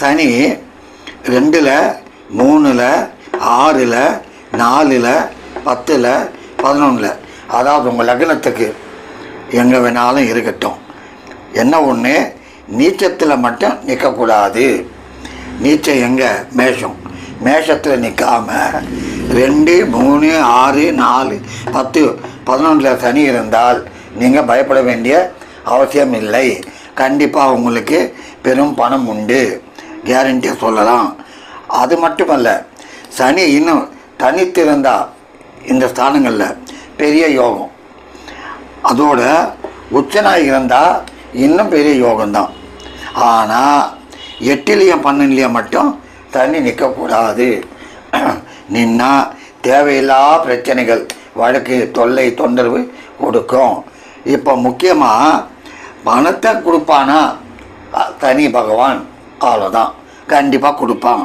சனி 2ல் 3ல் 6ல் 4ல் 10ல் 11ல், அதாவது உங்கள் லக்னத்துக்கு எங்கே வேணாலும் இருக்கட்டும். என்ன ஒன்று, நீச்சத்தில் மட்டும் நிற்கக்கூடாது. நீச்சம் எங்கே? மேஷம். மேஷத்தில் நிற்காம 2, 3, 6, 4, 10, 11ல் சனி இருந்தால் நீங்கள் பயப்பட வேண்டிய அவசியம் இல்லை. கண்டிப்பாக உங்களுக்கு பெரும் பணம் உண்டு, கேரண்டியாக சொல்லலாம். அது மட்டுமல்ல, சனி இன்னும் தனித்திருந்தால் இந்த ஸ்தானங்களில் பெரிய யோகம். அதோட உச்சனாக இருந்தால் இன்னும் பெரிய யோகம்தான். ஆனால் 8லையும் 12லையும் மட்டும் தண்ணி நிற்கக்கூடாது. நின்னா தேவையில்லா பிரச்சனைகள், வழக்கு, தொல்லை, தொந்தரவு கொடுக்கும். இப்போ முக்கியமாக பணத்தை கொடுப்பானா தனி பகவான், அவ்வளோதான். கண்டிப்பாக கொடுப்பான்.